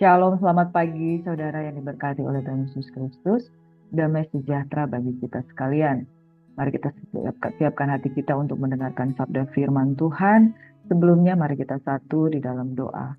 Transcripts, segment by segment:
Shalom, selamat pagi saudara yang diberkati oleh Tuhan Yesus Kristus. Damai sejahtera bagi kita sekalian. Mari kita siapkan hati kita untuk mendengarkan sabda firman Tuhan. Sebelumnya mari kita satu di dalam doa.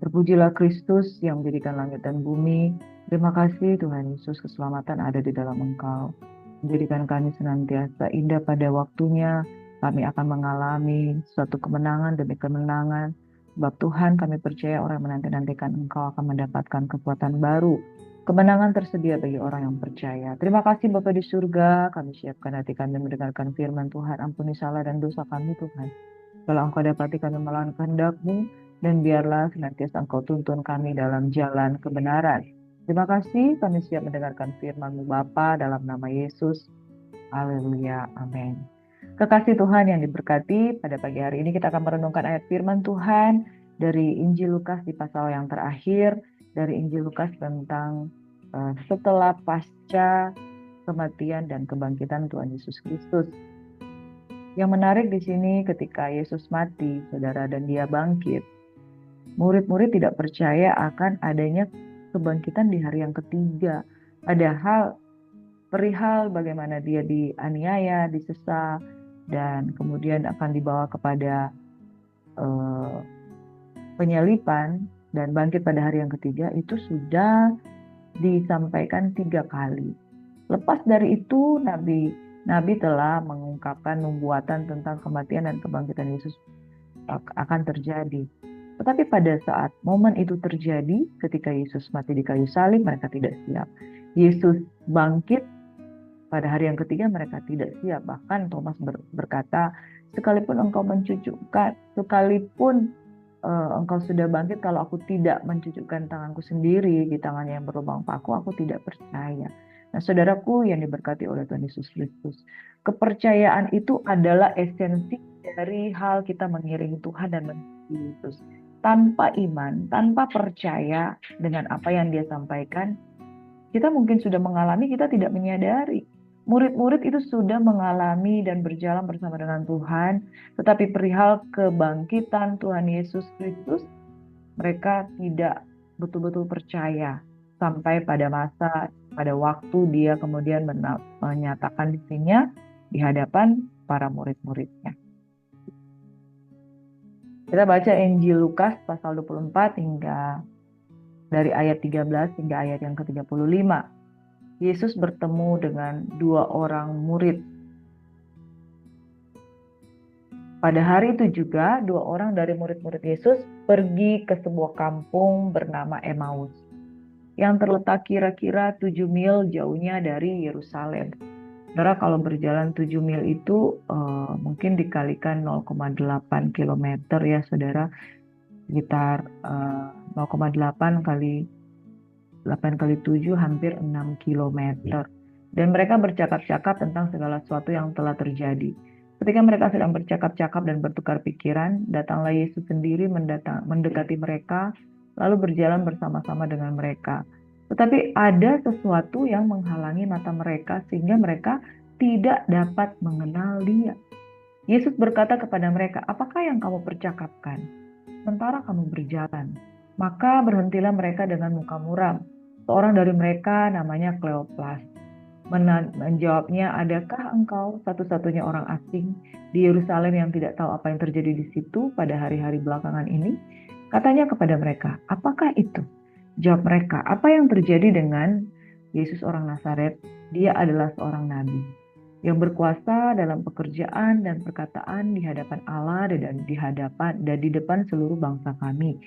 Terpujilah Kristus yang menjadikan langit dan bumi. Terima kasih Tuhan Yesus, keselamatan ada di dalam Engkau. Menjadikan kami senantiasa indah pada waktunya. Kami akan mengalami suatu kemenangan demi kemenangan. Sebab Tuhan, kami percaya orang yang menanti-nantikan Engkau akan mendapatkan kekuatan baru. Kemenangan tersedia bagi orang yang percaya. Terima kasih Bapa di surga. Kami siapkan hati kami mendengarkan firman Tuhan. Ampuni salah dan dosa kami Tuhan. Kalau Engkau dapati kami melawan kehendak-Mu, dan biarlah senantiasa Engkau tuntun kami dalam jalan kebenaran. Terima kasih, kami siap mendengarkan firman-Mu Bapa dalam nama Yesus. Haleluya, amin. Kekasih Tuhan yang diberkati, pada pagi hari ini kita akan merenungkan ayat firman Tuhan dari Injil Lukas di pasal yang terakhir, dari Injil Lukas tentang setelah pasca kematian dan kebangkitan Tuhan Yesus Kristus. Yang menarik di sini ketika Yesus mati, saudara, dan dia bangkit, murid-murid tidak percaya akan adanya kebangkitan di hari yang ketiga. Padahal perihal bagaimana dia dianiaya, disesat, dan kemudian akan dibawa kepada penyalipan dan bangkit pada hari yang ketiga itu sudah disampaikan 3 kali. Lepas dari itu, Nabi telah mengungkapkan nubuatan tentang kematian dan kebangkitan Yesus akan terjadi. Tetapi pada saat momen itu terjadi, ketika Yesus mati di kayu salib, mereka tidak siap. Yesus bangkit pada hari yang ketiga, mereka tidak siap. Bahkan Thomas berkata, sekalipun engkau mencucukkan, sekalipun engkau sudah bangkit, kalau aku tidak mencucukkan tanganku sendiri di tangannya yang berlubang paku, aku tidak percaya. Nah, saudaraku yang diberkati oleh Tuhan Yesus Kristus, kepercayaan itu adalah esensi dari hal kita mengiringi Tuhan dan mengikuti Yesus. Tanpa iman, tanpa percaya dengan apa yang dia sampaikan, kita mungkin sudah mengalami, kita tidak menyadari. Murid-murid itu sudah mengalami dan berjalan bersama dengan Tuhan, tetapi perihal kebangkitan Tuhan Yesus Kristus, mereka tidak betul-betul percaya sampai pada waktu dia kemudian menyatakan dirinya di hadapan para murid-muridnya. Kita baca Injil Lukas pasal 24 hingga dari ayat 13 hingga ayat yang ke-35. Yesus bertemu dengan 2 orang murid. Pada hari itu juga 2 orang dari murid-murid Yesus pergi ke sebuah kampung bernama Emmaus, yang terletak kira-kira 7 mil jauhnya dari Yerusalem. Saudara, kalau berjalan 7 mil itu mungkin dikalikan 0,8 kilometer ya saudara, sekitar 0,8 kali 8 kali 7 hampir 6 kilometer. Dan mereka bercakap-cakap tentang segala sesuatu yang telah terjadi. Ketika mereka sedang bercakap-cakap dan bertukar pikiran, datanglah Yesus sendiri mendekati mereka, lalu berjalan bersama-sama dengan mereka. Tetapi ada sesuatu yang menghalangi mata mereka sehingga mereka tidak dapat mengenal Dia. Yesus berkata kepada mereka, "Apakah yang kamu percakapkan sementara kamu berjalan?" Maka berhentilah mereka dengan muka muram. Seorang dari mereka namanya Kleopas menjawabnya, "Adakah engkau satu-satunya orang asing di Yerusalem yang tidak tahu apa yang terjadi di situ pada hari-hari belakangan ini?" Katanya kepada mereka, "Apakah itu?" Jawab mereka, "Apa yang terjadi dengan Yesus orang Nazaret? Dia adalah seorang nabi yang berkuasa dalam pekerjaan dan perkataan di hadapan Allah dan di depan seluruh bangsa kami.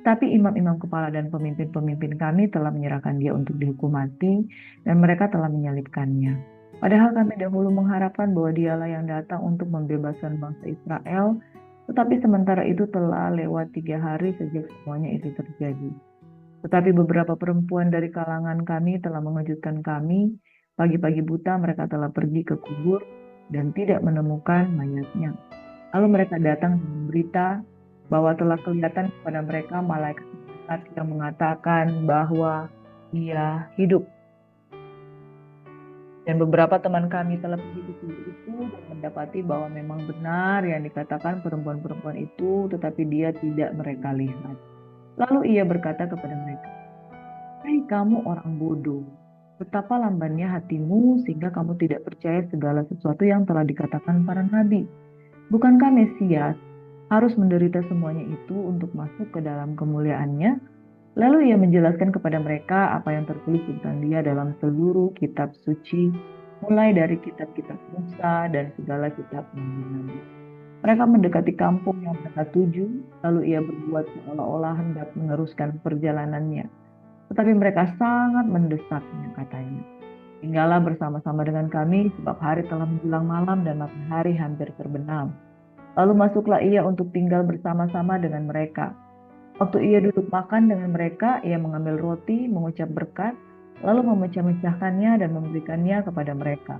Tapi imam-imam kepala dan pemimpin-pemimpin kami telah menyerahkan dia untuk dihukum mati dan mereka telah menyalibkannya. Padahal kami dahulu mengharapkan bahwa dialah yang datang untuk membebaskan bangsa Israel, tetapi sementara itu telah lewat 3 hari sejak semuanya itu terjadi. Tetapi beberapa perempuan dari kalangan kami telah mengejutkan kami. Pagi-pagi buta mereka telah pergi ke kubur dan tidak menemukan mayatnya. Lalu mereka datang dengan berita bahwa telah kelihatan kepada mereka malaikat yang mengatakan bahwa ia hidup. Dan beberapa teman kami telah pergi ke kubur itu dan mendapati bahwa memang benar yang dikatakan perempuan-perempuan itu, tetapi dia tidak mereka lihat. Lalu ia berkata kepada mereka, "Hai kamu orang bodoh, betapa lambannya hatimu sehingga kamu tidak percaya segala sesuatu yang telah dikatakan para nabi. Bukankah Mesias harus menderita semuanya itu untuk masuk ke dalam kemuliaannya?" Lalu ia menjelaskan kepada mereka apa yang tertulis tentang dia dalam seluruh kitab suci, mulai dari kitab-kitab Musa dan segala kitab nabi-nabi. Mereka mendekati kampung yang mereka tuju, lalu ia berbuat seolah-olah hendak meneruskan perjalanannya. Tetapi mereka sangat mendesaknya, katanya. "Tinggallah bersama-sama dengan kami, sebab hari telah menjelang malam dan matahari hampir terbenam." Lalu masuklah ia untuk tinggal bersama-sama dengan mereka. Waktu ia duduk makan dengan mereka, ia mengambil roti, mengucap berkat, lalu memecah-mecahkannya dan memberikannya kepada mereka.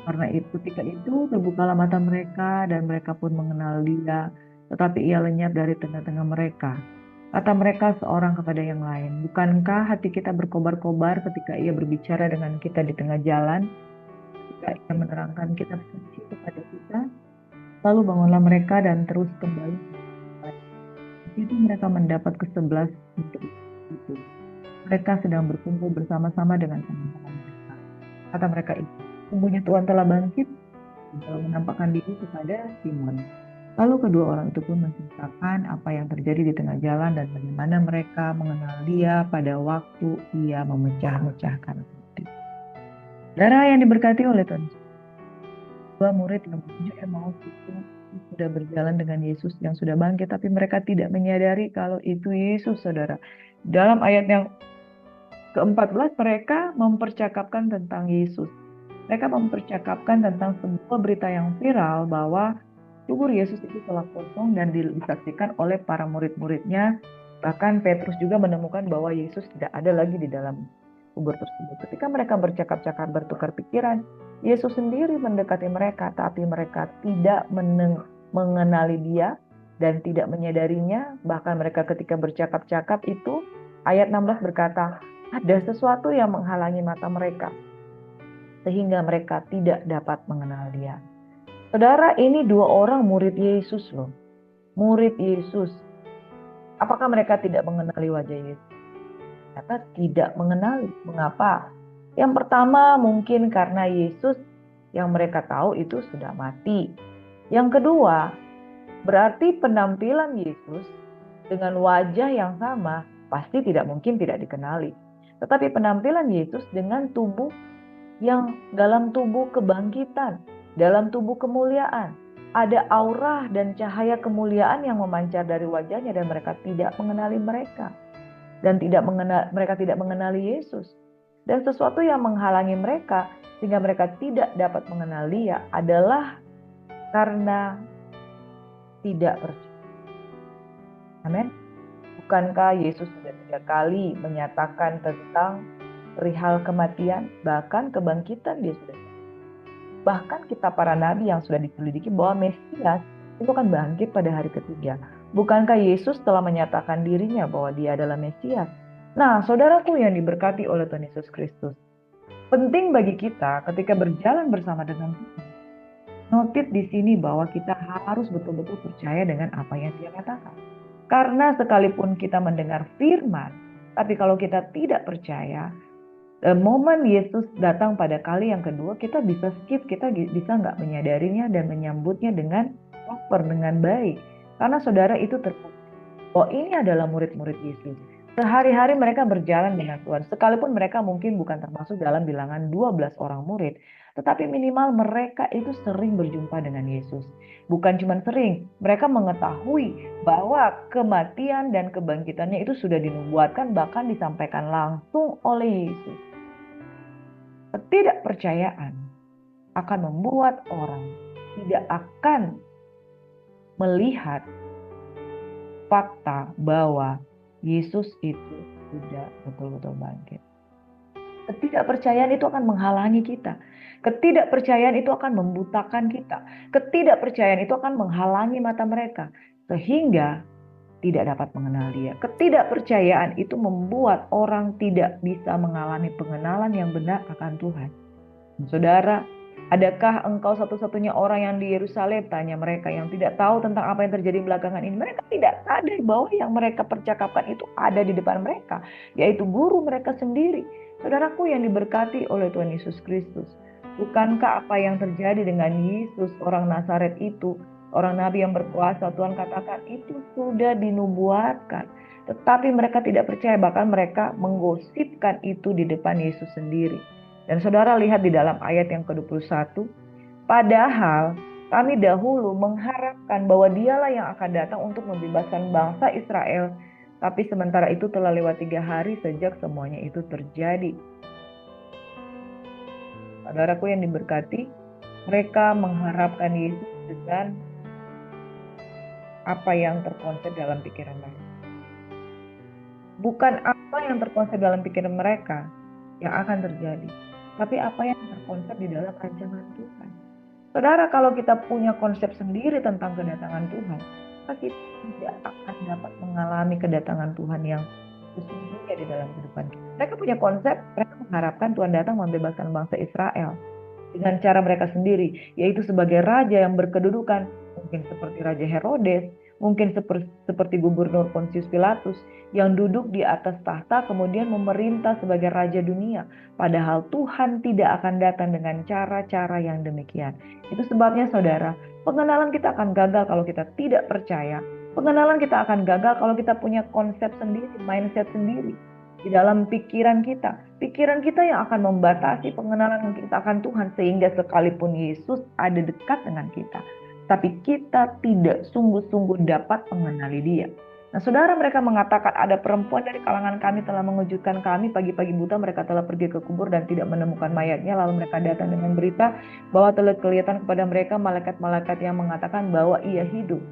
Karena itu, ketika itu terbukalah mata mereka dan mereka pun mengenal dia, tetapi ia lenyap dari tengah-tengah mereka. Kata mereka seorang kepada yang lain, "Bukankah hati kita berkobar-kobar ketika ia berbicara dengan kita di tengah jalan, ketika ia menerangkan kitab suci kepada kita?" Lalu bangunlah mereka dan terus kembali. Di situ mereka mendapat ke-11 untuk itu. Mereka sedang berkumpul bersama-sama dengan teman-teman mereka. Kata mereka itu, "Sungguhnya Tuhan telah bangkit dan telah menampakkan diri kepada Simon." Lalu kedua orang itu pun menceritakan apa yang terjadi di tengah jalan dan bagaimana mereka mengenal dia pada waktu ia memecah-mecahkan roti. Saudara yang diberkati oleh Tuhan, dua murid yang menuju Emmaus itu sudah berjalan dengan Yesus yang sudah bangkit, tapi mereka tidak menyadari kalau itu Yesus, saudara. Dalam ayat yang ke-14 mereka mempercakapkan tentang Yesus. Mereka mempercakapkan tentang sebuah berita yang viral bahwa kubur Yesus itu telah kosong dan disaksikan oleh para murid-muridnya. Bahkan Petrus juga menemukan bahwa Yesus tidak ada lagi di dalam kubur tersebut. Ketika mereka bercakap-cakap bertukar pikiran, Yesus sendiri mendekati mereka, tapi mereka tidak mengenali dia dan tidak menyadarinya. Bahkan mereka ketika bercakap-cakap itu, ayat 16 berkata, ada sesuatu yang menghalangi mata mereka, sehingga mereka tidak dapat mengenal dia. Saudara, ini dua orang murid Yesus loh. Murid Yesus. Apakah mereka tidak mengenali wajah Yesus? Ternyata tidak mengenali. Mengapa? Yang pertama mungkin karena Yesus yang mereka tahu itu sudah mati. Yang kedua, berarti penampilan Yesus dengan wajah yang sama pasti tidak mungkin tidak dikenali. Tetapi penampilan Yesus dengan tubuh yang dalam tubuh kebangkitan, dalam tubuh kemuliaan. Ada aura dan cahaya kemuliaan yang memancar dari wajahnya dan mereka tidak mengenali mereka. Dan mereka tidak mengenali Yesus. Dan sesuatu yang menghalangi mereka sehingga mereka tidak dapat mengenal dia adalah karena tidak percaya. Amin. Bukankah Yesus sudah 3 kali menyatakan tentang perihal kematian, bahkan kebangkitan dia sudah. Bahkan kita para nabi yang sudah diselidiki bahwa Mesias itu akan bangkit pada hari ketiga. Bukankah Yesus telah menyatakan dirinya bahwa dia adalah Mesias? Nah, saudaraku yang diberkati oleh Tuhan Yesus Kristus, penting bagi kita ketika berjalan bersama dengan Tuhan, notit di sini bahwa kita harus betul-betul percaya dengan apa yang dia katakan. Karena sekalipun kita mendengar firman, tapi kalau kita tidak percaya, momen Yesus datang pada kali yang kedua, kita bisa skip, kita bisa nggak menyadarinya dan menyambutnya dengan proper, dengan baik. Karena saudara itu terbukti bahwa ini adalah murid-murid Yesus. Sehari-hari mereka berjalan dengan Tuhan, sekalipun mereka mungkin bukan termasuk dalam bilangan 12 orang murid, tetapi minimal mereka itu sering berjumpa dengan Yesus. Bukan cuma sering, mereka mengetahui bahwa kematian dan kebangkitannya itu sudah dinubuatkan, bahkan disampaikan langsung oleh Yesus. Ketidakpercayaan akan membuat orang tidak akan melihat fakta bahwa Yesus itu sudah betul-betul bangkit. Ketidakpercayaan itu akan menghalangi kita. Ketidakpercayaan itu akan membutakan kita. Ketidakpercayaan itu akan menghalangi mata mereka sehingga tidak dapat mengenal dia. Ketidakpercayaan itu membuat orang tidak bisa mengalami pengenalan yang benar akan Tuhan. Saudara, Adakah engkau satu-satunya orang yang di Yerusalem? Tanya mereka yang tidak tahu tentang apa yang terjadi belakangan ini. Mereka tidak sadar bahwa yang mereka percakapkan itu ada di depan mereka, yaitu guru mereka sendiri. Saudaraku yang diberkati oleh Tuhan Yesus Kristus. Bukankah apa yang terjadi dengan Yesus orang Nazaret itu, orang nabi yang berkuasa, Tuhan katakan itu sudah dinubuatkan. Tetapi mereka tidak percaya, bahkan mereka menggosipkan itu di depan Yesus sendiri. Dan saudara lihat di dalam ayat yang ke-21, padahal kami dahulu mengharapkan bahwa dialah yang akan datang untuk membebaskan bangsa Israel. Tapi sementara itu telah lewat 3 hari sejak semuanya itu terjadi. Saudaraku yang diberkati, mereka mengharapkan Yesus dengan apa yang terkonsep dalam pikiran mereka. Bukan apa yang terkonsep dalam pikiran mereka yang akan terjadi, tapi apa yang terkonsep di dalam rancangan Tuhan. Saudara, kalau kita punya konsep sendiri tentang kedatangan Tuhan, maka kita tidak akan dapat mengalami kedatangan Tuhan yang sesungguhnya di dalam kehidupan kita. Mereka punya konsep, mereka mengharapkan Tuhan datang membebaskan bangsa Israel dengan cara mereka sendiri, yaitu sebagai raja yang berkedudukan, mungkin seperti Raja Herodes, mungkin seperti Gubernur Pontius Pilatus, yang duduk di atas tahta kemudian memerintah sebagai raja dunia. Padahal Tuhan tidak akan datang dengan cara-cara yang demikian. Itu sebabnya saudara, pengenalan kita akan gagal kalau kita tidak percaya. Pengenalan kita akan gagal kalau kita punya konsep sendiri, mindset sendiri di dalam pikiran kita. Pikiran kita yang akan membatasi pengenalan kita akan Tuhan, sehingga sekalipun Yesus ada dekat dengan kita, tapi kita tidak sungguh-sungguh dapat mengenali Dia. Nah, saudara, mereka mengatakan ada perempuan dari kalangan kami telah mengejutkan kami. Pagi-pagi buta mereka telah pergi ke kubur dan tidak menemukan mayatnya. Lalu mereka datang dengan berita bahwa telah kelihatan kepada mereka malaikat-malaikat yang mengatakan bahwa ia hidup.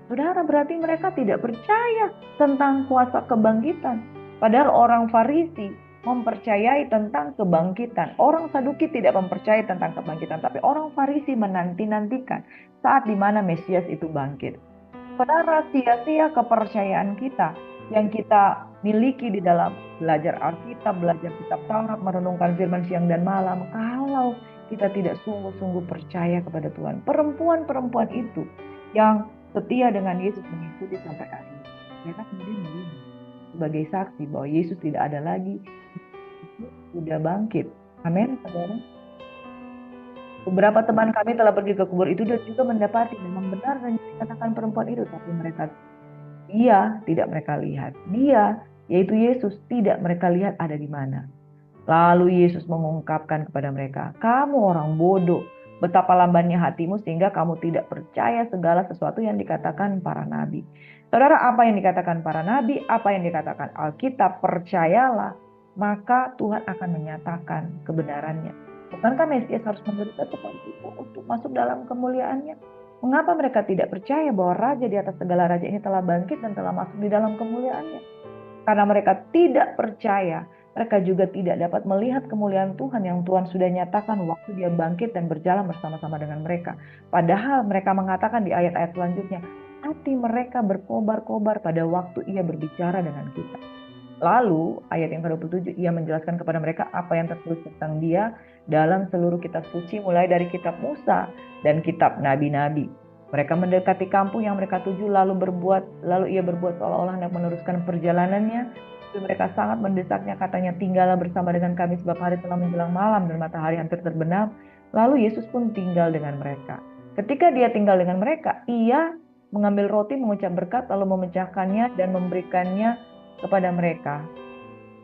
Saudara, berarti mereka tidak percaya tentang kuasa kebangkitan. Padahal orang Farisi mempercayai tentang kebangkitan. Orang Saduki tidak mempercayai tentang kebangkitan, tapi orang Farisi menanti-nantikan saat di mana Mesias itu bangkit. Saudara, sia-sia kepercayaan kita yang kita miliki di dalam belajar Alkitab, belajar kitab Taurat, merenungkan firman siang dan malam, kalau kita tidak sungguh-sungguh percaya kepada Tuhan. Perempuan-perempuan itu yang setia dengan Yesus mengikuti sampai akhir, mereka kemudian melihat sebagai saksi bahwa Yesus tidak ada lagi, Yesus sudah bangkit. Amin, saudara. Beberapa teman kami telah pergi ke kubur itu dan juga mendapati memang benar yang dikatakan perempuan itu, tapi dia tidak mereka lihat. Dia, yaitu Yesus, tidak mereka lihat ada di mana. Lalu Yesus mengungkapkan kepada mereka, kamu orang bodoh, betapa lambannya hatimu sehingga kamu tidak percaya segala sesuatu yang dikatakan para nabi. Saudara, apa yang dikatakan para nabi, apa yang dikatakan Alkitab, percayalah, maka Tuhan akan menyatakan kebenarannya. Bukankah Mesias harus menderita seperti itu untuk masuk dalam kemuliaannya? Mengapa mereka tidak percaya bahwa Raja di atas segala raja ini telah bangkit dan telah masuk di dalam kemuliaannya? Karena mereka tidak percaya, mereka juga tidak dapat melihat kemuliaan Tuhan yang Tuhan sudah nyatakan waktu dia bangkit dan berjalan bersama-sama dengan mereka. Padahal mereka mengatakan di ayat-ayat selanjutnya, hati mereka berkobar-kobar pada waktu ia berbicara dengan kita. Lalu ayat yang ke-27 ia menjelaskan kepada mereka apa yang tertulis tentang dia dalam seluruh kitab suci mulai dari kitab Musa dan kitab nabi-nabi. Mereka mendekati kampung yang mereka tuju lalu ia berbuat seolah-olah hendak meneruskan perjalanannya. Tapi mereka sangat mendesaknya, katanya, tinggallah bersama dengan kami sebab hari telah menjelang malam dan matahari hampir terbenam. Lalu Yesus pun tinggal dengan mereka. Ketika dia tinggal dengan mereka, ia mengambil roti, mengucap berkat, lalu memecahkannya dan memberikannya kepada mereka.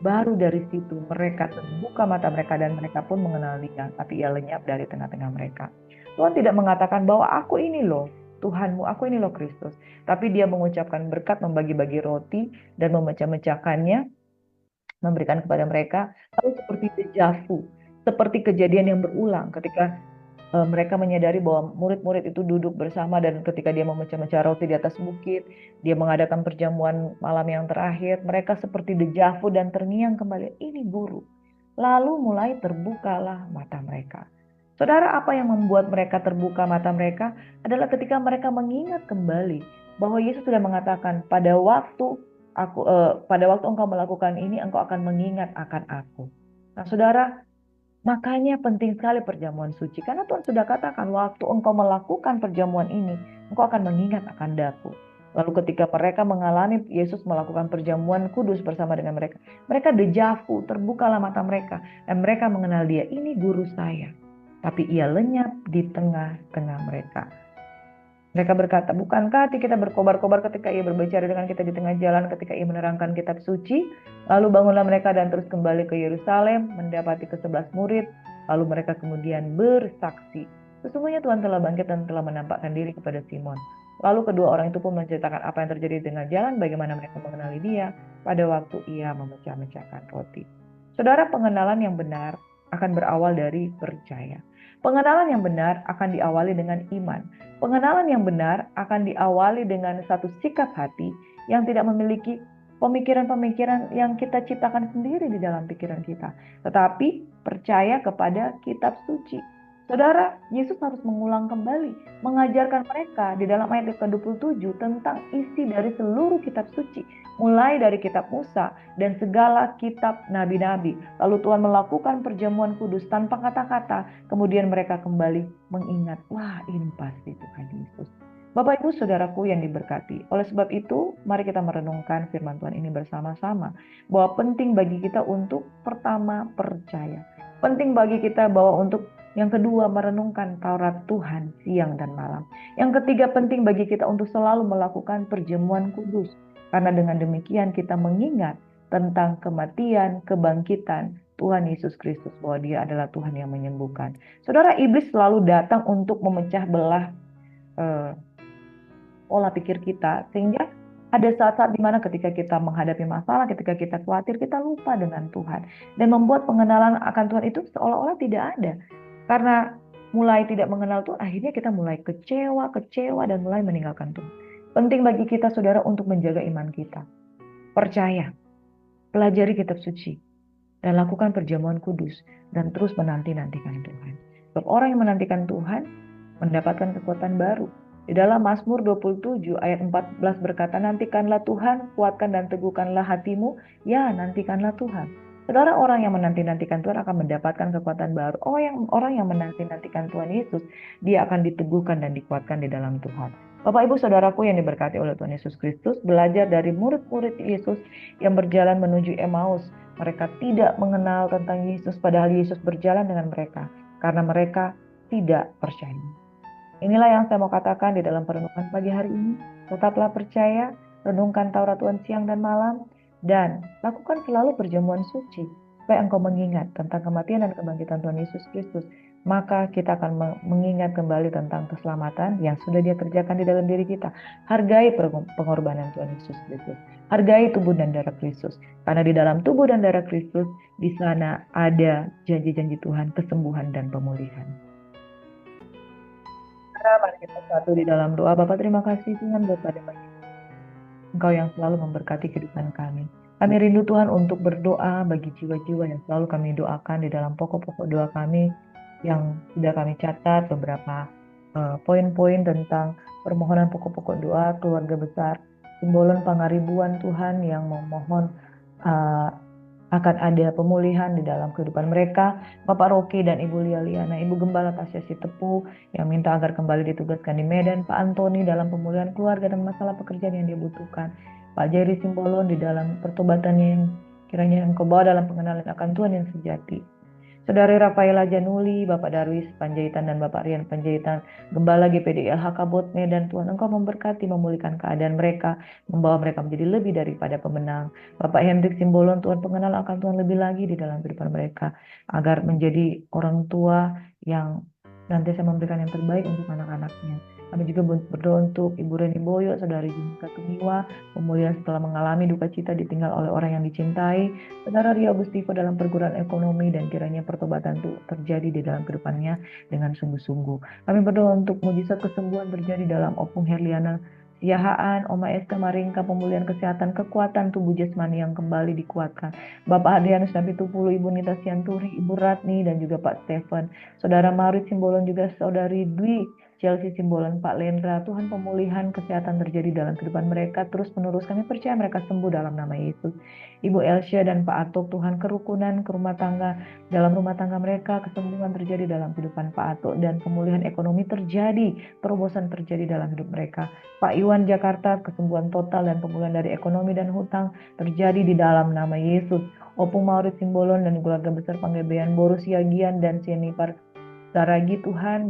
Baru dari situ mereka terbuka mata mereka dan mereka pun mengenal Dia, tapi ia lenyap dari tengah-tengah mereka. Tuhan tidak mengatakan bahwa aku ini loh Tuhanmu, aku ini loh Kristus. Tapi dia mengucapkan berkat, membagi-bagi roti dan memecah-mecahkannya, memberikan kepada mereka. Lalu seperti dejavu, seperti kejadian yang berulang ketika mereka menyadari bahwa murid-murid itu duduk bersama dan ketika dia memecah-mecah roti di atas bukit, dia mengadakan perjamuan malam yang terakhir, mereka seperti dejavu dan terngiang kembali, ini guru. Lalu mulai terbukalah mata mereka. Saudara, apa yang membuat mereka terbuka mata mereka adalah ketika mereka mengingat kembali bahwa Yesus sudah mengatakan pada waktu engkau melakukan ini, engkau akan mengingat akan aku. Nah, saudara, Makanya penting sekali perjamuan suci. Karena Tuhan sudah katakan, waktu engkau melakukan perjamuan ini, engkau akan mengingat akan daku. Lalu ketika mereka mengalami Yesus melakukan perjamuan kudus bersama dengan mereka, mereka dejavu, terbukalah mata mereka. Dan mereka mengenal dia, ini guru saya. Tapi ia lenyap di tengah-tengah mereka. Mereka berkata, bukankah hati kita berkobar-kobar ketika ia berbicara dengan kita di tengah jalan, ketika ia menerangkan kitab suci? Lalu bangunlah mereka dan terus kembali ke Yerusalem, mendapati ke-11 murid. Lalu mereka kemudian bersaksi. Sesungguhnya Tuhan telah bangkit dan telah menampakkan diri kepada Simon. Lalu kedua orang itu pun menceritakan apa yang terjadi di tengah jalan, bagaimana mereka mengenali dia pada waktu ia memecah-mecahkan roti. Saudara, pengenalan yang benar akan berawal dari percaya. Pengenalan yang benar akan diawali dengan iman. Pengenalan yang benar akan diawali dengan satu sikap hati yang tidak memiliki pemikiran-pemikiran yang kita ciptakan sendiri di dalam pikiran kita, tetapi percaya kepada kitab suci. Saudara, Yesus harus mengulang kembali, mengajarkan mereka di dalam ayat ke-27 tentang isi dari seluruh kitab suci, mulai dari kitab Musa dan segala kitab nabi-nabi. Lalu Tuhan melakukan perjamuan kudus tanpa kata-kata, kemudian mereka kembali mengingat, wah ini pasti Tuhan Yesus. Bapak Ibu Saudaraku yang diberkati. Oleh sebab itu, mari kita merenungkan firman Tuhan ini bersama-sama. Bahwa penting bagi kita untuk pertama percaya. Penting bagi kita bahwa untuk yang kedua merenungkan Taurat Tuhan siang dan malam. Yang ketiga penting bagi kita untuk selalu melakukan perjamuan kudus. Karena dengan demikian kita mengingat tentang kematian, kebangkitan Tuhan Yesus Kristus, bahwa dia adalah Tuhan yang menyembuhkan. Saudara, iblis selalu datang untuk memecah belah pola pikir kita, sehingga ada saat-saat dimana ketika kita menghadapi masalah, ketika kita khawatir, kita lupa dengan Tuhan. Dan membuat pengenalan akan Tuhan itu seolah-olah tidak ada. Karena mulai tidak mengenal Tuhan, akhirnya kita mulai kecewa, dan mulai meninggalkan Tuhan. Penting bagi kita, saudara, untuk menjaga iman kita. Percaya, pelajari kitab suci, dan lakukan perjamuan kudus, dan terus menanti-nantikan Tuhan. Sebab orang yang menantikan Tuhan mendapatkan kekuatan baru. Di dalam Mazmur 27 ayat 14 berkata, nantikanlah Tuhan, kuatkan dan teguhkanlah hatimu. Ya, nantikanlah Tuhan. Saudara, orang yang menanti-nantikan Tuhan akan mendapatkan kekuatan baru. Orang yang menanti-nantikan Tuhan Yesus, dia akan diteguhkan dan dikuatkan di dalam Tuhan. Bapak Ibu Saudaraku yang diberkati oleh Tuhan Yesus Kristus, belajar dari murid-murid Yesus yang berjalan menuju Emmaus. Mereka tidak mengenal tentang Yesus, padahal Yesus berjalan dengan mereka, karena mereka tidak percaya. Inilah yang saya mau katakan di dalam perenungan pagi hari ini. Tetaplah percaya, renungkan Taurat Tuhan siang dan malam, dan lakukan selalu perjamuan suci, supaya engkau mengingat tentang kematian dan kebangkitan Tuhan Yesus Kristus. Maka kita akan mengingat kembali tentang keselamatan yang sudah dia kerjakan di dalam diri kita. Hargai pengorbanan Tuhan Yesus Kristus. Hargai tubuh dan darah Kristus. Karena di dalam tubuh dan darah Kristus, di sana ada janji-janji Tuhan, kesembuhan dan pemulihan. Mari kita satu di dalam doa. Bapa, terima kasih Tuhan buat pada pagi Engkau yang selalu memberkati kehidupan kami. Kami rindu Tuhan untuk berdoa bagi jiwa-jiwa yang selalu kami doakan di dalam pokok-pokok doa kami yang sudah kami catat beberapa poin-poin tentang permohonan pokok-pokok doa keluarga besar, Simbolon Pangaribuan Tuhan yang memohon akan ada pemulihan di dalam kehidupan mereka. Bapak Rocky dan Ibu Lia Liana, Ibu Gembala Tasya Sitepu yang minta agar kembali ditugaskan di Medan, Pak Antoni dalam pemulihan keluarga dan masalah pekerjaan yang dia butuhkan, Pak Jerry Simbolon di dalam pertobatannya yang kiranya Engkau bawa dalam pengenalan akan Tuhan yang sejati. Saudari Rafaela Januli, Bapak Darwis Panjaitan dan Bapak Rian Panjaitan, Gembala GPD LHK Bot Medan, Tuhan Engkau memberkati, memulihkan keadaan mereka, membawa mereka menjadi lebih daripada pemenang. Bapak Hendrik Simbolon, Tuhan pengenal akan Tuhan lebih lagi di dalam kehidupan mereka, agar menjadi orang tua yang nanti saya memberikan yang terbaik untuk anak-anaknya. Kami juga berdoa untuk Ibu Reni Boyo, Saudari Jumika Tumiwa, pemulihan setelah mengalami duka cita ditinggal oleh orang yang dicintai, Saudara Rio Agustivo dalam perguruan ekonomi, dan kiranya pertobatan itu terjadi di dalam kehidupannya dengan sungguh-sungguh. Kami berdoa untuk mujizat kesembuhan terjadi dalam Opung Herliana Siahaan, Oma Eska Maringka, pemulihan kesehatan, kekuatan tubuh jasmani yang kembali dikuatkan. Bapak Adrianus Nabi Tupulu, Ibu Nita Sianturi, Ibu Ratni, dan juga Pak Stephen. Saudara Marit Simbolon, juga Saudari Dwi Chelsea Simbolan, Pak Lendra, Tuhan pemulihan kesehatan terjadi dalam kehidupan mereka terus menerus. Kami percaya mereka sembuh dalam nama Yesus. Ibu Elsia dan Pak Atok, Tuhan kerukunan ke rumah tangga, dalam rumah tangga mereka kesembuhan terjadi dalam kehidupan Pak Atok dan pemulihan ekonomi terjadi, terobosan terjadi dalam hidup mereka. Pak Iwan Jakarta, kesembuhan total dan pemulihan dari ekonomi dan hutang terjadi di dalam nama Yesus. Opung Maurits Simbolon dan keluarga besar Panggabean, Boris Yagian dan Jennifer Saragi, Tuhan,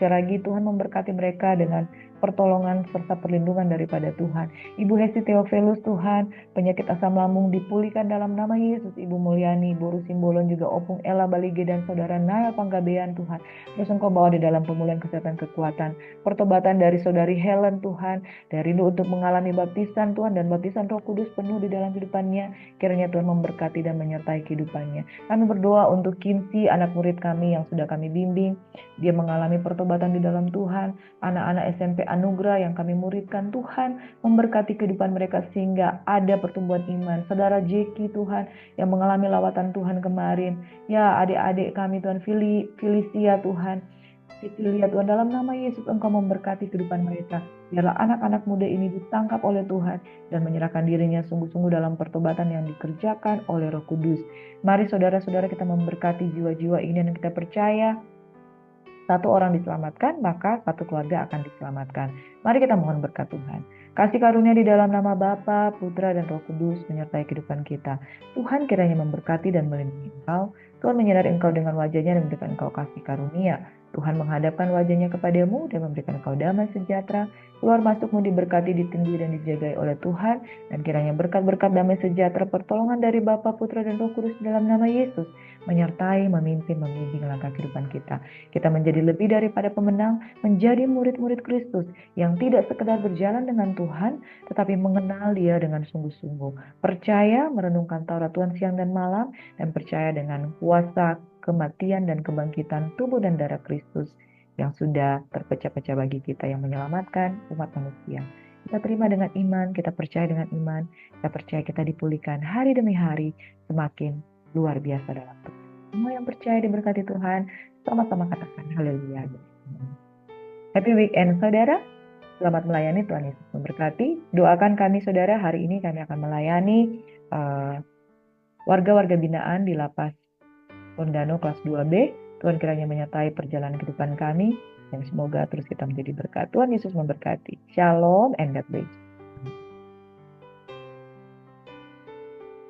Saragi, Tuhan memberkati mereka dengan pertolongan serta perlindungan daripada Tuhan. Ibu Hesti Theophilus, Tuhan, penyakit asam lambung dipulihkan dalam nama Yesus. Ibu Mulyani, Boru Simbolon, juga Opung Ella Balige dan saudara Naya Panggabean, Tuhan. Terus Engkau bawa di dalam pemulihan kesehatan kekuatan. Pertobatan dari saudari Helen, Tuhan, dari rindu untuk mengalami baptisan, Tuhan, dan baptisan Roh Kudus penuh di dalam kehidupannya. Kiranya Tuhan memberkati dan menyertai kehidupannya. Kami berdoa untuk Kinsey, anak murid kami yang sudah kami bimbing. Dia mengalami pertobatan di dalam Tuhan. Anak-anak SMP Anugerah yang kami muridkan, Tuhan memberkati kehidupan mereka sehingga ada pertumbuhan iman. Saudara Jeki, Tuhan, yang mengalami lawatan Tuhan kemarin. Ya, adik-adik kami, Tuhan, Felicia, Tuhan, Cecilia, Tuhan, dalam nama Yesus Engkau memberkati kehidupan mereka. Biarlah anak-anak muda ini ditangkap oleh Tuhan dan menyerahkan dirinya sungguh-sungguh dalam pertobatan yang dikerjakan oleh Roh Kudus. Mari saudara-saudara kita memberkati jiwa-jiwa ini dan kita percaya satu orang diselamatkan, maka satu keluarga akan diselamatkan. Mari kita mohon berkat Tuhan. Kasih karunia di dalam nama Bapa, Putra, dan Roh Kudus menyertai kehidupan kita. Tuhan kiranya memberkati dan melindungi engkau. Tuhan menyadari engkau dengan wajahnya dan memberikan engkau kasih karunia. Tuhan menghadapkan wajahnya kepadamu dan memberikan engkau damai sejahtera. Keluar masukmu diberkati, ditinggi, dan dijagai oleh Tuhan. Dan kiranya berkat-berkat damai sejahtera, pertolongan dari Bapa, Putra, dan Roh Kudus dalam nama Yesus menyertai, memimpin, membimbing langkah kehidupan kita. Kita menjadi lebih daripada pemenang, menjadi murid-murid Kristus yang tidak sekedar berjalan dengan Tuhan, tetapi mengenal Dia dengan sungguh-sungguh. Percaya merenungkan Taurat Tuhan siang dan malam, dan percaya dengan kuasa kematian dan kebangkitan tubuh dan darah Kristus yang sudah terpecah-pecah bagi kita yang menyelamatkan umat manusia. Kita terima dengan iman, kita percaya dengan iman, kita percaya kita dipulihkan hari demi hari semakin luar biasa dalam Tuhan. Semua yang percaya diberkati Tuhan, sama-sama katakan haleluya. Happy weekend saudara, selamat melayani, Tuhan Yesus memberkati. Doakan kami saudara, hari ini kami akan melayani warga-warga binaan di Lapas Tondano kelas 2B. Tuhan kiranya menyertai perjalanan kehidupan kami, dan semoga terus kita menjadi berkat. Tuhan Yesus memberkati. Shalom and God bless.